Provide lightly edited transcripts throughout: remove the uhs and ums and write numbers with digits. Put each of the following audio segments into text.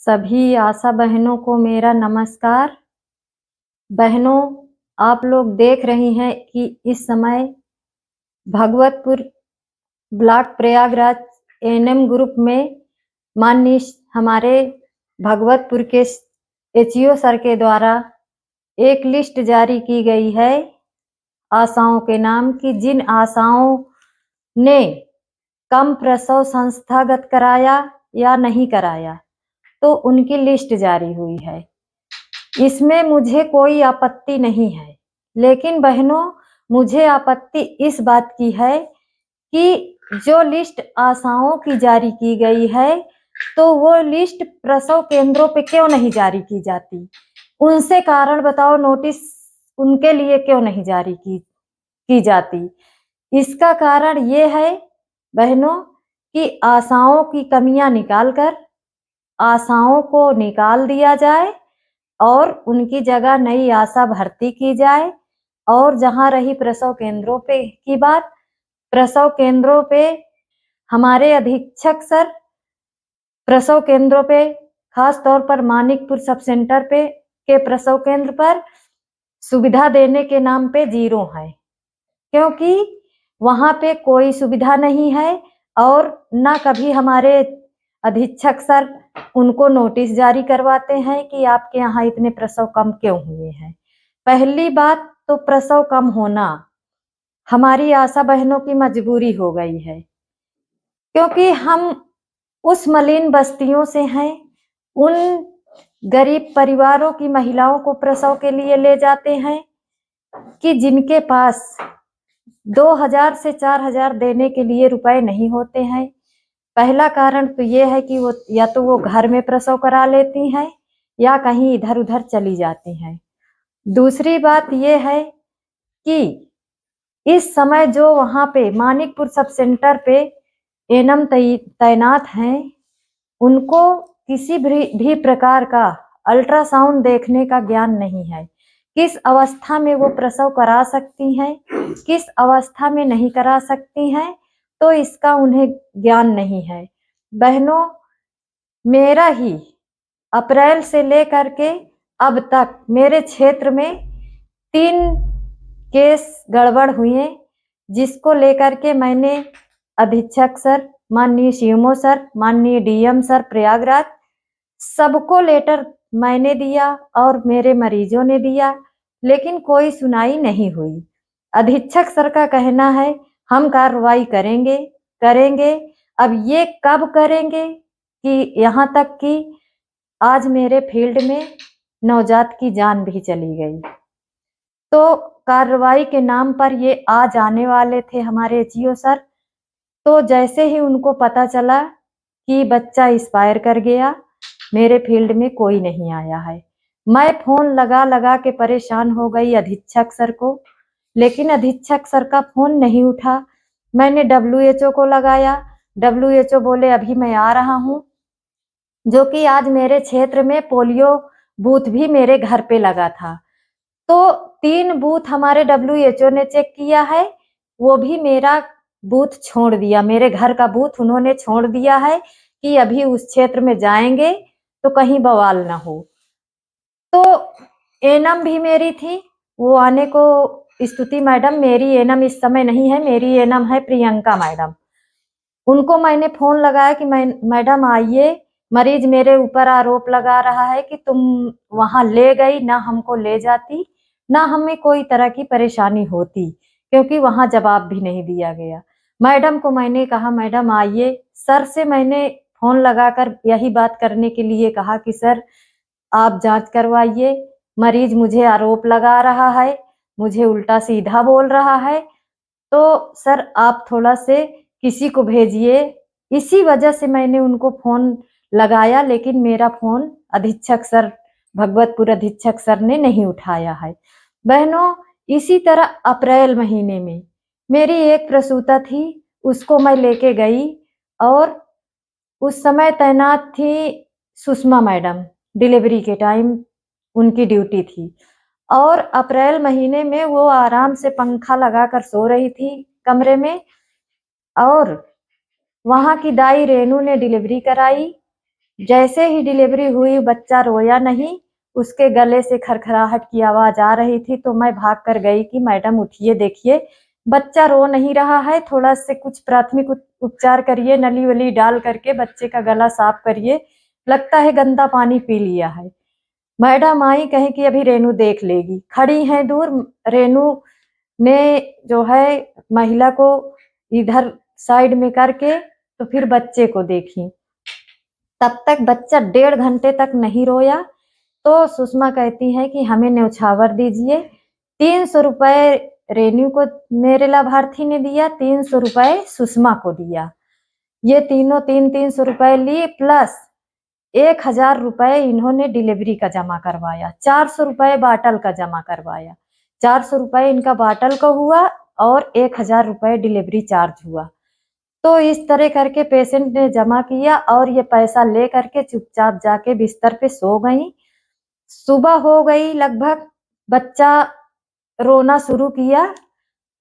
सभी आशा बहनों को मेरा नमस्कार। बहनों, आप लोग देख रही हैं कि इस समय Bhagwatpur block Prayagraj ANM group में माननीय हमारे भगवतपुर के एचईओ सर के द्वारा एक लिस्ट जारी की गई है आशाओं के नाम की, जिन आशाओं ने कम प्रसव संस्थागत कराया या नहीं कराया, तो उनकी लिस्ट जारी हुई है। इसमें मुझे कोई आपत्ति नहीं है, लेकिन बहनों, मुझे आपत्ति इस बात की है कि जो लिस्ट आशाओं की जारी की गई है, तो वो लिस्ट प्रसव केंद्रों पे क्यों नहीं जारी की जाती? उनसे कारण बताओ, नोटिस उनके लिए क्यों नहीं जारी की जाती? इसका कारण ये है बहनों कि आशाओं की कमियां निकालकर आशाओं को निकाल दिया जाए और उनकी जगह नई आशा भर्ती की जाए। और जहां रही प्रसव केंद्रों पे की बात, प्रसव केंद्रों पे हमारे अधीक्षक सर प्रसव केंद्रों पे, खास तौर पर मानिकपुर सब सेंटर पे के प्रसव केंद्र पर सुविधा देने के नाम पे जीरो है, क्योंकि वहां पे कोई सुविधा नहीं है और ना कभी हमारे अधीक्षक सर उनको नोटिस जारी करवाते हैं कि आपके यहाँ इतने प्रसव कम क्यों हुए हैं। पहली बात तो प्रसव कम होना हमारी आशा बहनों की मजबूरी हो गई है, क्योंकि हम उस मलिन बस्तियों से हैं, उन गरीब परिवारों की महिलाओं को प्रसव के लिए ले जाते हैं कि जिनके पास 2000 से 4000 देने के लिए रुपए नहीं होते हैं। पहला कारण तो ये है कि वो या तो वो घर में प्रसव करा लेती हैं या कहीं इधर उधर चली जाती हैं। दूसरी बात ये है कि इस समय जो वहां पे मानिकपुर सब सेंटर पे एएनएम तैनात हैं, उनको किसी भी प्रकार का अल्ट्रासाउंड देखने का ज्ञान नहीं है। किस अवस्था में वो प्रसव करा सकती हैं, किस अवस्था में नहीं करा सकती हैं, तो इसका उन्हें ज्ञान नहीं है। बहनों, मेरा ही अप्रैल से लेकर के अब तक मेरे क्षेत्र में 3 केस गड़बड़ हुए, जिसको लेकर के मैंने अधीक्षक सर, माननीय सीएमओ सर, माननीय डीएम सर प्रयागराज, सबको लेटर मैंने दिया और मेरे मरीजों ने दिया, लेकिन कोई सुनाई नहीं हुई। अधीक्षक सर का कहना है हम कार्रवाई करेंगे करेंगे। अब ये कब करेंगे कि यहाँ तक कि आज मेरे फील्ड में नवजात की जान भी चली गई। तो कार्रवाई के नाम पर ये आज आने वाले थे हमारे एचईओ सर, तो जैसे ही उनको पता चला कि बच्चा एक्सपायर कर गया, मेरे फील्ड में कोई नहीं आया है। मैं फोन लगा लगा के परेशान हो गई अधीक्षक सर को, लेकिन अधीक्षक सर का फोन नहीं उठा। मैंने डब्ल्यूएचओ को लगाया, डब्ल्यूएचओ बोले अभी मैं आ रहा हूँ, जो कि आज मेरे क्षेत्र में पोलियो बूथ भी मेरे घर पे लगा था। तो 3 बूथ हमारे डब्ल्यूएचओ ने चेक किया है, वो भी मेरा बूथ छोड़ दिया, मेरे घर का बूथ उन्होंने छोड़ दिया है कि अभी उस क्षेत्र में जाएंगे तो कहीं बवाल ना हो। तो एएनएम भी मेरी थी, वो आने को, स्तुति मैडम मेरी एएनएम इस समय नहीं है, मेरी एएनएम है प्रियंका मैडम। उनको मैंने फोन लगाया कि मैडम आइए, मरीज मेरे ऊपर आरोप लगा रहा है कि तुम वहां ले गई, ना हमको ले जाती, ना हमें कोई तरह की परेशानी होती, क्योंकि वहां जवाब भी नहीं दिया गया। मैडम को मैंने कहा मैडम आइए। सर से मैंने फोन लगाकर यही बात करने के लिए कहा कि सर आप जांच करवाइए, मरीज मुझे आरोप लगा रहा है, मुझे उल्टा सीधा बोल रहा है, तो सर आप थोड़ा से किसी को भेजिए। इसी वजह से मैंने उनको फोन लगाया, लेकिन मेरा फोन अधीक्षक सर, भगवतपुर अधीक्षक सर ने नहीं उठाया है। बहनों, इसी तरह अप्रैल महीने में मेरी एक प्रसूता थी, उसको मैं लेके गई और उस समय तैनात थी सुषमा मैडम, डिलीवरी के टाइम उनकी ड्यूटी थी। और अप्रैल महीने में वो आराम से पंखा लगाकर सो रही थी कमरे में, और वहां की दाई रेनू ने डिलीवरी कराई। जैसे ही डिलीवरी हुई बच्चा रोया नहीं, उसके गले से खरखराहट की आवाज आ रही थी, तो मैं भाग कर गई कि मैडम उठिए, देखिए बच्चा रो नहीं रहा है, थोड़ा से कुछ प्राथमिक उपचार करिए, नली वली डाल करके बच्चे का गला साफ करिए, लगता है गंदा पानी पी लिया है। मैडम आई, कहे कि अभी रेनू देख लेगी। खड़ी हैं दूर, रेनू ने जो है महिला को इधर साइड में करके तो फिर बच्चे को देखी। तब तक बच्चा 1.5 घंटे तक नहीं रोया। तो सुषमा कहती है कि हमें न्यौछावर दीजिए। 300 रुपए रेनू को मेरे लाभार्थी ने दिया, 300 रुपए सुषमा को दिया। ये तीनों 300 रुपए लिए, प्लस 1000 रुपए इन्होंने डिलीवरी का जमा करवाया, 400 रुपए बाटल का जमा करवाया। 400 रुपए इनका बाटल का हुआ और 1000 रुपए डिलीवरी चार्ज हुआ। तो इस तरह करके पेशेंट ने जमा किया और ये पैसा ले करके चुपचाप जाके बिस्तर पे सो गई। सुबह हो गई लगभग, बच्चा रोना शुरू किया,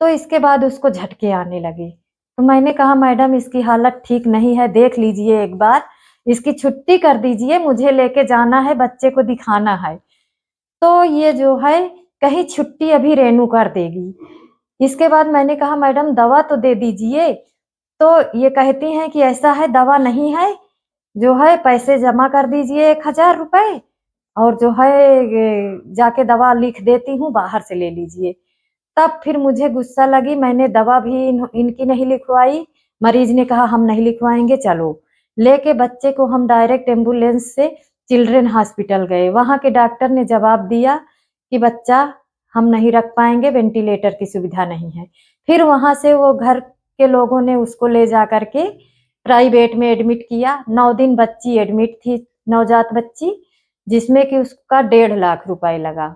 तो इसके बाद उसको झटके आने लगे। तो मैंने कहा मैडम इसकी हालत ठीक नहीं है, देख लीजिए एक बार, इसकी छुट्टी कर दीजिए, मुझे लेके जाना है, बच्चे को दिखाना है। तो ये जो है कहीं छुट्टी अभी रेनू कर देगी। इसके बाद मैंने कहा मैडम दवा तो दे दीजिए। तो ये कहती हैं कि ऐसा है, दवा नहीं है, जो है पैसे जमा कर दीजिए 1000 रुपए, और जो है जाके दवा लिख देती हूँ, बाहर से ले लीजिए। तब फिर मुझे गुस्सा लगी, मैंने दवा भी इनकी नहीं लिखवाई। मरीज ने कहा हम नहीं लिखवाएंगे, चलो। लेके बच्चे को हम डायरेक्ट एम्बुलेंस से चिल्ड्रन हॉस्पिटल गए। वहां के डॉक्टर ने जवाब दिया कि बच्चा हम नहीं रख पाएंगे, वेंटिलेटर की सुविधा नहीं है। फिर वहां से वो घर के लोगों ने उसको ले जा करके प्राइवेट में एडमिट किया। 9 दिन बच्ची एडमिट थी, नवजात बच्ची, जिसमें कि उसका 1.5 लाख रुपए लगा।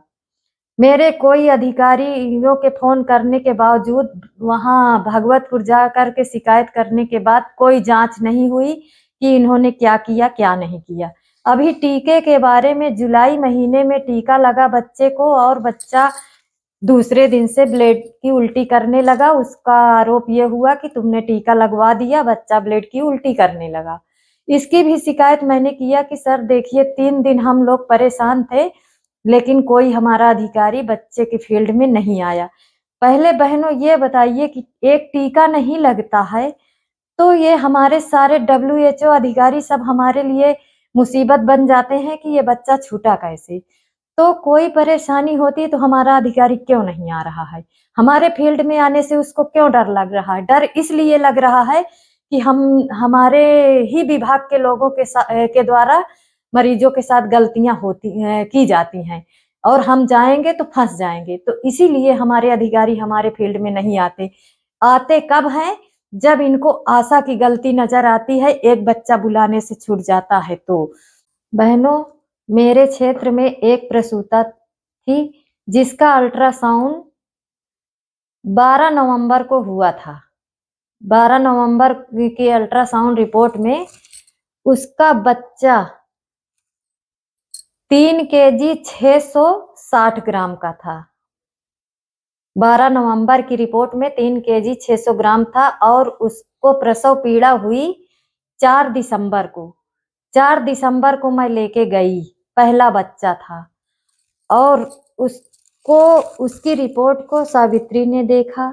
मेरे कोई अधिकारियों के फोन करने के बावजूद, वहां भगवतपुर जा करके शिकायत करने के बाद कोई जांच नहीं हुई कि इन्होंने क्या किया क्या नहीं किया। अभी टीके के बारे में, जुलाई महीने में टीका लगा बच्चे को और बच्चा दूसरे दिन से ब्लेड की उल्टी करने लगा। उसका आरोप ये हुआ कि तुमने टीका लगवा दिया, बच्चा ब्लेड की उल्टी करने लगा। इसकी भी शिकायत मैंने किया कि सर देखिए 3 दिन हम लोग परेशान थे, लेकिन कोई हमारा अधिकारी बच्चे के फील्ड में नहीं आया। पहले बहनों ये बताइए कि एक टीका नहीं लगता है तो ये हमारे सारे WHO अधिकारी सब हमारे लिए मुसीबत बन जाते हैं कि ये बच्चा छूटा कैसे। तो कोई परेशानी होती तो हमारा अधिकारी क्यों नहीं आ रहा है, हमारे फील्ड में आने से उसको क्यों डर लग रहा है? डर इसलिए लग रहा है कि हमारे ही विभाग के लोगों के द्वारा मरीजों के साथ गलतियां होती हैं, की जाती हैं, और हम जाएंगे तो फंस जाएंगे। तो इसीलिए हमारे अधिकारी हमारे फील्ड में नहीं आते। आते कब हैं? जब इनको आशा की गलती नजर आती है, एक बच्चा बुलाने से छूट जाता है। तो बहनों, मेरे क्षेत्र में एक प्रसूता थी जिसका अल्ट्रासाउंड 12 नवंबर को हुआ था। 12 नवंबर की अल्ट्रासाउंड रिपोर्ट में उसका बच्चा 3 kg 660 ग्राम का था। 12 नवंबर की रिपोर्ट में 3 kg 600 ग्राम था और उसको प्रसव पीड़ा हुई 4 दिसंबर को। 4 दिसंबर को मैं लेके गई, पहला बच्चा था। और उसको, उसकी रिपोर्ट को सावित्री ने देखा।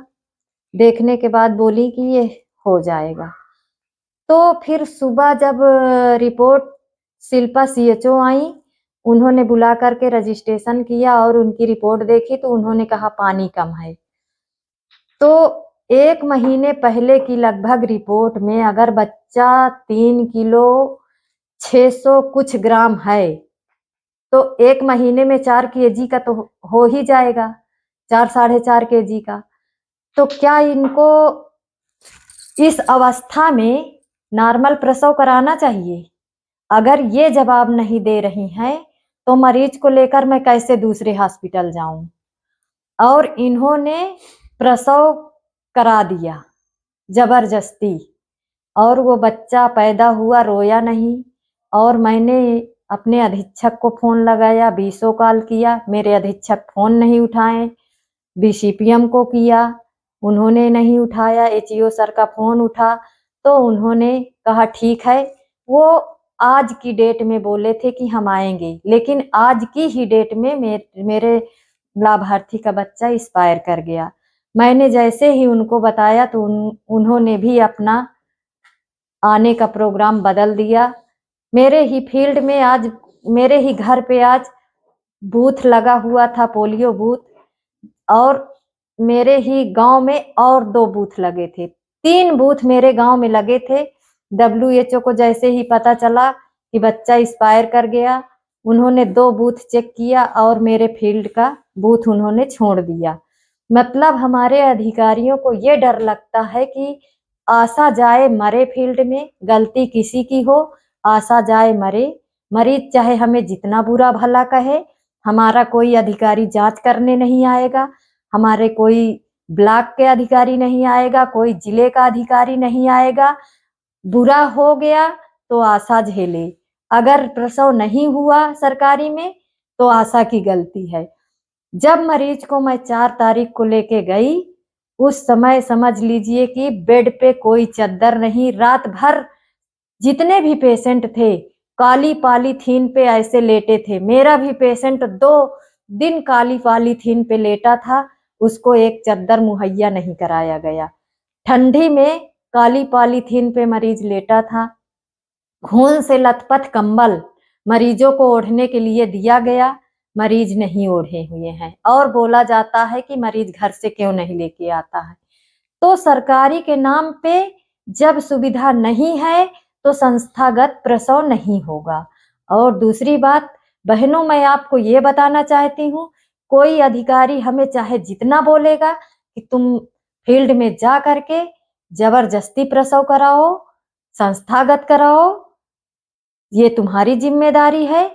देखने के बाद बोली कि ये हो जाएगा। तो फिर सुबह जब रिपोर्ट शिल्पा CHO आई, उन्होंने बुला करके रजिस्ट्रेशन किया और उनकी रिपोर्ट देखी तो उन्होंने कहा पानी कम है। तो 1 महीने पहले की लगभग रिपोर्ट में अगर बच्चा 3 किलो 600 कुछ ग्राम है तो 1 महीने में 4 kg का तो हो ही जाएगा, 4-4.5 kg का। तो क्या इनको इस अवस्था में नॉर्मल प्रसव कराना चाहिए? अगर ये जवाब नहीं दे रही हैं तो मरीज को लेकर मैं कैसे दूसरे हॉस्पिटल जाऊं? और इन्होंने प्रसव करा दिया जबरदस्ती, और वो बच्चा पैदा हुआ, रोया नहीं। और मैंने अपने अधीक्षक को फोन लगाया, 20 कॉल किया, मेरे अधीक्षक फोन नहीं उठाए। BCPM को किया, उन्होंने नहीं उठाया। HEO सर का फोन उठा तो उन्होंने कहा ठीक है, वो आज की डेट में बोले थे कि हम आएंगे, लेकिन आज की ही डेट में मेरे लाभार्थी का बच्चा एक्सपायर कर गया। मैंने जैसे ही उनको बताया तो उन्होंने भी अपना आने का प्रोग्राम बदल दिया। मेरे ही फील्ड में आज, मेरे ही घर पे आज बूथ लगा हुआ था, पोलियो बूथ, और मेरे ही गांव में और 2 बूथ लगे थे। 3 बूथ मेरे गांव में लगे थे। WHO को जैसे ही पता चला कि बच्चा एक्सपायर कर गया, उन्होंने 2 बूथ चेक किया और मेरे फील्ड का बूथ उन्होंने छोड़ दिया। मतलब हमारे अधिकारियों को ये डर लगता है कि आशा जाए मरे फील्ड में, गलती किसी की हो, आशा जाए मरे। मरीज चाहे हमें जितना बुरा भला कहे, हमारा कोई अधिकारी जांच करने नहीं आएगा, हमारे कोई ब्लॉक के अधिकारी नहीं आएगा, कोई जिले का अधिकारी नहीं आएगा। बुरा हो गया तो आशा झेले, अगर प्रसव नहीं हुआ सरकारी में तो आशा की गलती है। जब मरीज को मैं 4 तारीख को लेके गई, उस समय समझ लीजिए कि बेड पे कोई चद्दर नहीं। रात भर जितने भी पेशेंट थे काली पॉलीथीन पे ऐसे लेटे थे। मेरा भी पेशेंट 2 दिन काली पॉलीथीन पे लेटा था, उसको एक चद्दर मुहैया नहीं कराया गया। ठंडी में काली पॉलीथीन पे मरीज लेटा था। खून से लथपथ कंबल मरीजों को ओढ़ने के लिए दिया गया, मरीज नहीं ओढ़े हुए हैं, और बोला जाता है कि मरीज घर से क्यों नहीं लेके आता है। तो सरकारी के नाम पे जब सुविधा नहीं है तो संस्थागत प्रसव नहीं होगा। और दूसरी बात बहनों, मैं आपको ये बताना चाहती हूँ, कोई अधिकारी हमें चाहे जितना बोलेगा कि तुम फील्ड में जा करके जबरदस्ती प्रसव कराओ, संस्थागत कराओ, ये तुम्हारी जिम्मेदारी है,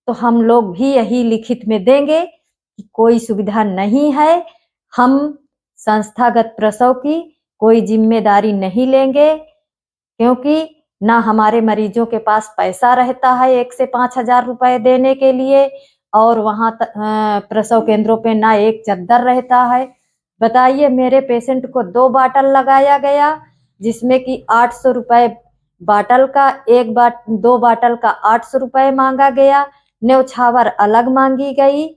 तो हम लोग भी यही लिखित में देंगे कि कोई सुविधा नहीं है, हम संस्थागत प्रसव की कोई जिम्मेदारी नहीं लेंगे, क्योंकि ना हमारे मरीजों के पास पैसा रहता है 1 से 5,000 रुपए देने के लिए, और वहां प्रसव केंद्रों पे ना एक चद्दर रहता है। बताइए, मेरे पेशेंट को 2 बाटल लगाया गया, जिसमें कि 800 रुपए बाटल का, 2 बाटल का 800 रुपए मांगा गया, न्यौछावर अलग मांगी गई,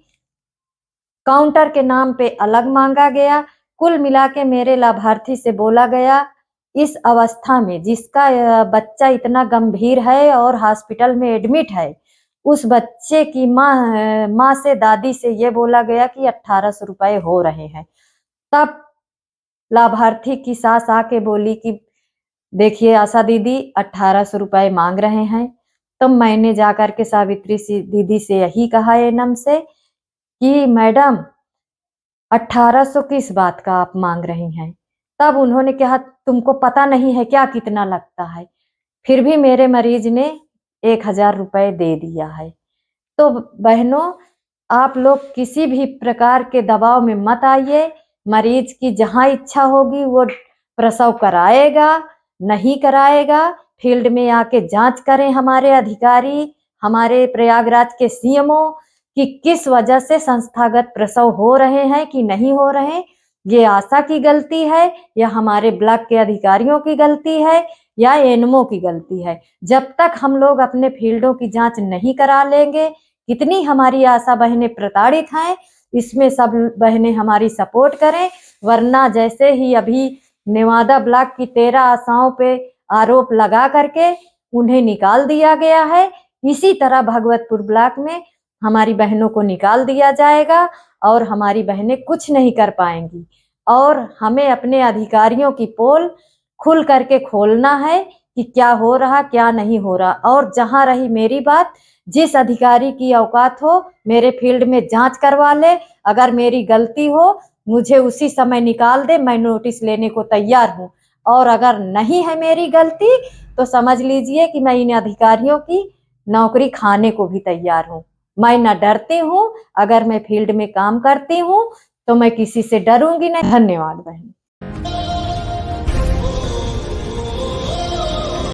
काउंटर के नाम पे अलग मांगा गया। कुल मिला के मेरे लाभार्थी से बोला गया, इस अवस्था में जिसका बच्चा इतना गंभीर है और हॉस्पिटल में एडमिट है, उस बच्चे की माँ से, दादी से ये बोला गया कि 1800 रुपए हो रहे हैं। तब लाभार्थी की सास आके बोली कि देखिए आशा दीदी 1800 रुपए मांग रहे हैं। तो मैंने जाकर के सावित्री दीदी से यही कहा एनम से कि मैडम 1800 किस बात का आप मांग रही हैं। तब उन्होंने कहा तुमको पता नहीं है क्या कितना लगता है। फिर भी मेरे मरीज ने 1000 रुपए दे दिया है। तो बहनों, आप लोग किसी भी प्रकार के दबाव में मत आइए। मरीज की जहां इच्छा होगी वो प्रसव कराएगा, नहीं कराएगा, फील्ड में आके जांच करें हमारे अधिकारी, हमारे प्रयागराज के सीएमओ, कि किस वजह से संस्थागत प्रसव हो रहे हैं कि नहीं हो रहे। ये आशा की गलती है या हमारे ब्लॉक के अधिकारियों की गलती है या एनएमओ की गलती है। जब तक हम लोग अपने फील्डों की जांच नहीं करा लेंगे, कितनी हमारी आशा बहनें प्रताड़ित हैं, इसमें सब बहनें हमारी सपोर्ट करें। वरना जैसे ही अभी नेवादा ब्लॉक की 13 आशाओं पे आरोप लगा करके उन्हें निकाल दिया गया है, इसी तरह भगवतपुर ब्लॉक में हमारी बहनों को निकाल दिया जाएगा और हमारी बहनें कुछ नहीं कर पाएंगी। और हमें अपने अधिकारियों की पोल खुल करके खोलना है कि क्या हो रहा क्या नहीं हो रहा। और जहां रही मेरी बात, जिस अधिकारी की औकात हो मेरे फील्ड में जांच करवा ले, अगर मेरी गलती हो मुझे उसी समय निकाल दे, मैं नोटिस लेने को तैयार हूँ। और अगर नहीं है मेरी गलती तो समझ लीजिए कि मैं इन अधिकारियों की नौकरी खाने को भी तैयार हूँ। मैं न डरती हूँ, अगर मैं फील्ड में काम करती हूँ तो मैं किसी से डरूंगी नहीं। धन्यवाद बहन।